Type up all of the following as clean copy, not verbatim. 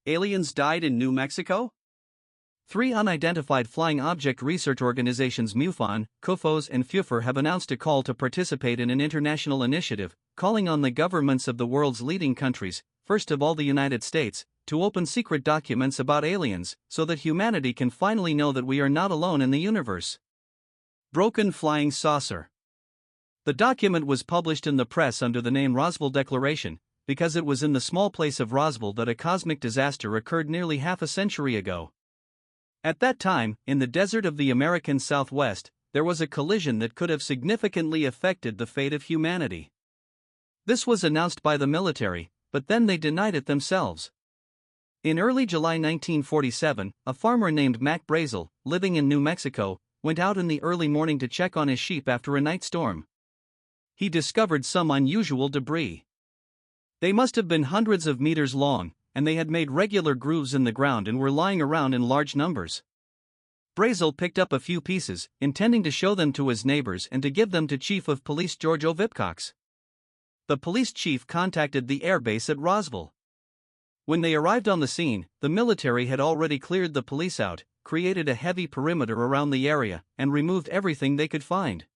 Aliens died in New Mexico? Three unidentified flying object research organizations MUFON, KUFOS and FUFOR have announced a call to participate in an international initiative, calling on the governments of the world's leading countries, first of all the United States, to open secret documents about aliens, so that humanity can finally know that we are not alone in the universe. Broken flying saucer. The document was published in the press under the name Roswell Declaration, because it was in the small place of Roswell that a cosmic disaster occurred nearly half a century ago. At that time, in the desert of the American Southwest, there was a collision that could have significantly affected the fate of humanity. This was announced by the military, but then they denied it themselves. In early July 1947, a farmer named Mac Brazel, living in New Mexico, went out in the early morning to check on his sheep after a night storm. He discovered some unusual debris. They must have been hundreds of meters long, and they had made regular grooves in the ground and were lying around in large numbers. Brazel picked up a few pieces, intending to show them to his neighbors and to give them to Chief of Police George O. Vipcox. The police chief contacted the air base at Roswell. When they arrived on the scene, the military had already cleared the police out, created a heavy perimeter around the area, and removed everything they could find.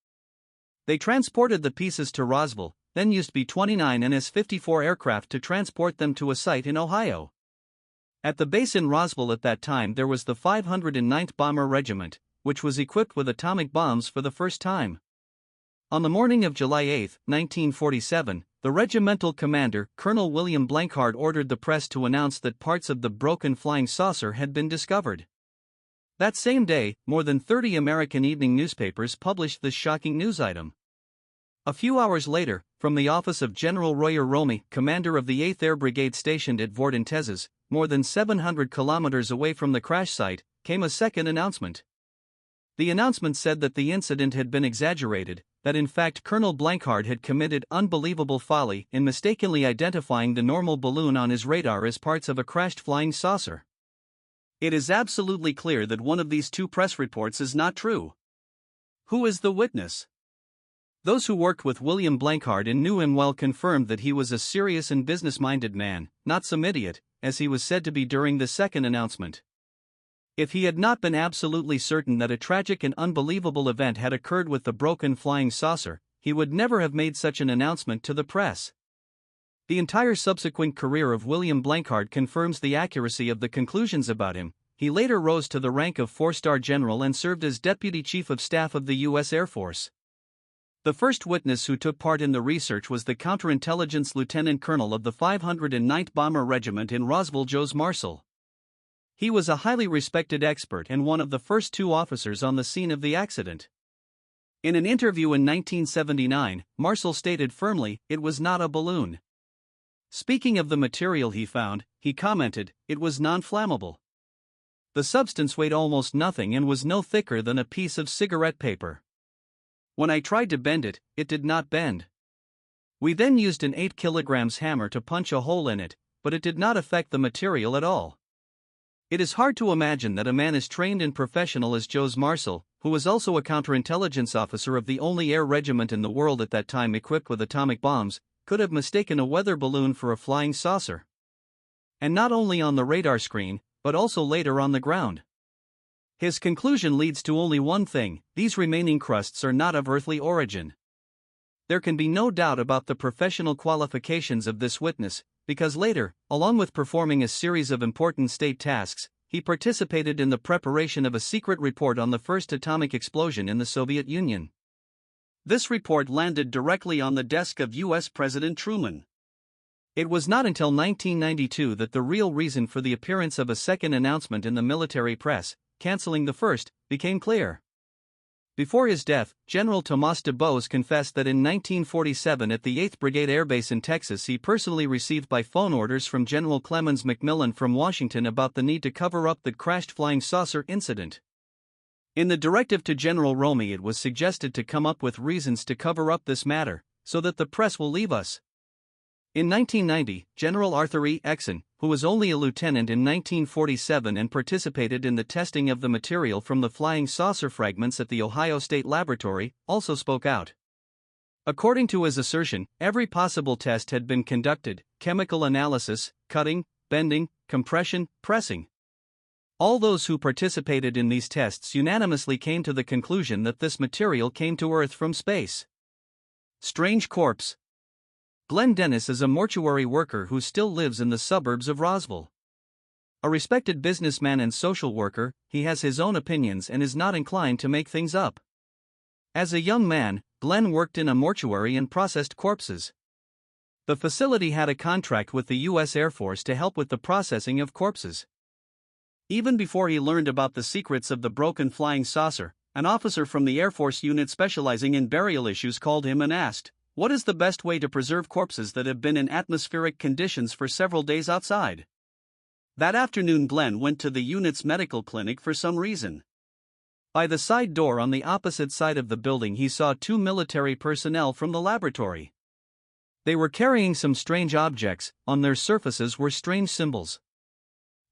They transported the pieces to Roswell, then used B-29 and S-54 aircraft to transport them to a site in Ohio. At the base in Roswell at that time there was the 509th Bomber Regiment, which was equipped with atomic bombs for the first time. On the morning of July 8, 1947, the regimental commander, Colonel William Blanchard, ordered the press to announce that parts of the broken flying saucer had been discovered. That same day, more than 30 American evening newspapers published this shocking news item. A few hours later, from the office of General Royer Romey, commander of the 8th Air Brigade stationed at Vorden, Texas, more than 700 kilometers away from the crash site, came a second announcement. The announcement said that the incident had been exaggerated, that in fact Colonel Blanchard had committed unbelievable folly in mistakenly identifying the normal balloon on his radar as parts of a crashed flying saucer. It is absolutely clear that one of these two press reports is not true. Who is the witness? Those who worked with William Blanchard and knew him well confirmed that he was a serious and business-minded man, not some idiot, as he was said to be during the second announcement. If he had not been absolutely certain that a tragic and unbelievable event had occurred with the broken flying saucer, he would never have made such an announcement to the press. The entire subsequent career of William Blanchard confirms the accuracy of the conclusions about him. He later rose to the rank of 4-star general and served as Deputy Chief of Staff of the U.S. Air Force. The first witness who took part in the research was the counterintelligence lieutenant colonel of the 509th Bomber Regiment in Roswell, Jose Marcel. He was a highly respected expert and one of the first two officers on the scene of the accident. In an interview in 1979, Marcel stated firmly, "It was not a balloon." Speaking of the material he found, he commented, "It was non-flammable." The substance weighed almost nothing and was no thicker than a piece of cigarette paper. "When I tried to bend it, it did not bend. We then used an 8 kg hammer to punch a hole in it, but it did not affect the material at all." It is hard to imagine that a man as trained and professional as Jose Marcel, who was also a counterintelligence officer of the only air regiment in the world at that time equipped with atomic bombs, could have mistaken a weather balloon for a flying saucer. And not only on the radar screen, but also later on the ground. His conclusion leads to only one thing: these remaining crusts are not of earthly origin. There can be no doubt about the professional qualifications of this witness, because later, along with performing a series of important state tasks, he participated in the preparation of a secret report on the first atomic explosion in the Soviet Union. This report landed directly on the desk of U.S. President Truman. It was not until 1992 that the real reason for the appearance of a second announcement in the military press, canceling the first, became clear. Before his death, General Tomas Dubose confessed that in 1947 at the 8th Brigade Air Base in Texas he personally received by phone orders from General Clemens McMillan from Washington about the need to cover up the crashed flying saucer incident. In the directive to General Romey, it was suggested to come up with reasons to cover up this matter, so that the press will leave us. In 1990, General Arthur E. Exon, who was only a lieutenant in 1947 and participated in the testing of the material from the flying saucer fragments at the Ohio State Laboratory, also spoke out. According to his assertion, every possible test had been conducted: chemical analysis, cutting, bending, compression, pressing. All those who participated in these tests unanimously came to the conclusion that this material came to Earth from space. Strange corpse. Glenn Dennis is a mortuary worker who still lives in the suburbs of Roswell. A respected businessman and social worker, he has his own opinions and is not inclined to make things up. As a young man, Glenn worked in a mortuary and processed corpses. The facility had a contract with the U.S. Air Force to help with the processing of corpses. Even before he learned about the secrets of the broken flying saucer, an officer from the Air Force unit specializing in burial issues called him and asked, "What is the best way to preserve corpses that have been in atmospheric conditions for several days outside?" That afternoon Glenn went to the unit's medical clinic for some reason. By the side door on the opposite side of the building he saw two military personnel from the laboratory. They were carrying some strange objects, on their surfaces were strange symbols.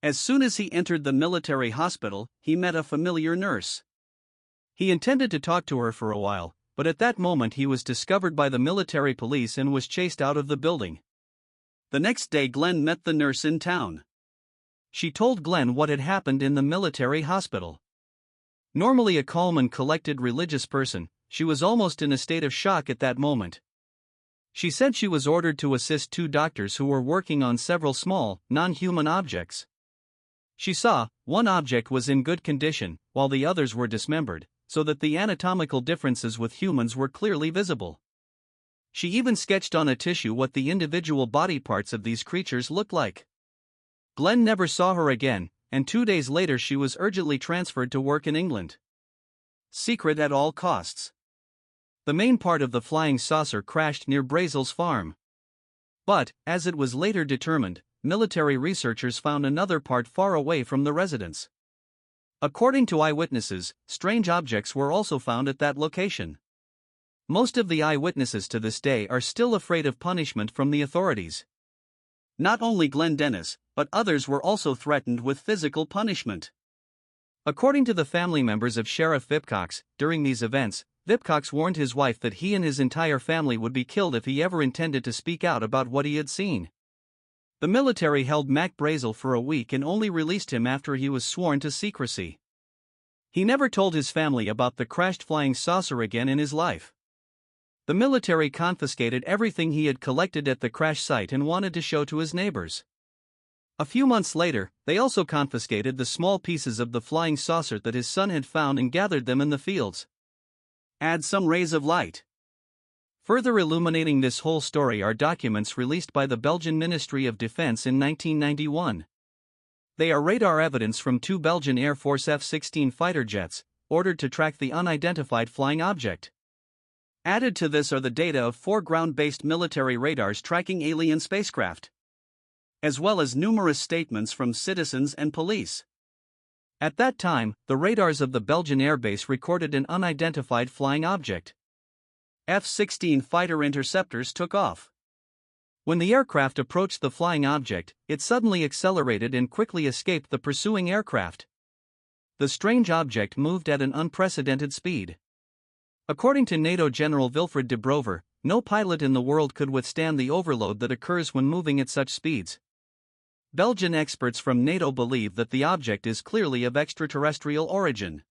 As soon as he entered the military hospital, he met a familiar nurse. He intended to talk to her for a while, but at that moment he was discovered by the military police and was chased out of the building. The next day Glenn met the nurse in town. She told Glenn what had happened in the military hospital. Normally a calm and collected religious person, she was almost in a state of shock at that moment. She said she was ordered to assist two doctors who were working on several small, non-human objects. She saw, one object was in good condition, while the others were dismembered, so that the anatomical differences with humans were clearly visible. She even sketched on a tissue what the individual body parts of these creatures looked like. Glenn never saw her again, and 2 days later she was urgently transferred to work in England. Secret at all costs. The main part of the flying saucer crashed near Brazel's farm. But, as it was later determined, military researchers found another part far away from the residence. According to eyewitnesses, strange objects were also found at that location. Most of the eyewitnesses to this day are still afraid of punishment from the authorities. Not only Glenn Dennis, but others were also threatened with physical punishment. According to the family members of Sheriff Vipcox, during these events, Vipcox warned his wife that he and his entire family would be killed if he ever intended to speak out about what he had seen. The military held Mac Brazel for a week and only released him after he was sworn to secrecy. He never told his family about the crashed flying saucer again in his life. The military confiscated everything he had collected at the crash site and wanted to show to his neighbors. A few months later, they also confiscated the small pieces of the flying saucer that his son had found and gathered them in the fields. Add some rays of light. Further illuminating this whole story are documents released by the Belgian Ministry of Defense in 1991. They are radar evidence from two Belgian Air Force F-16 fighter jets, ordered to track the unidentified flying object. Added to this are the data of 4 ground-based military radars tracking alien spacecraft, as well as numerous statements from citizens and police. At that time, the radars of the Belgian airbase recorded an unidentified flying object. F-16 fighter interceptors took off. When the aircraft approached the flying object, it suddenly accelerated and quickly escaped the pursuing aircraft. The strange object moved at an unprecedented speed. According to NATO General Wilfred de Brover, no pilot in the world could withstand the overload that occurs when moving at such speeds. Belgian experts from NATO believe that the object is clearly of extraterrestrial origin.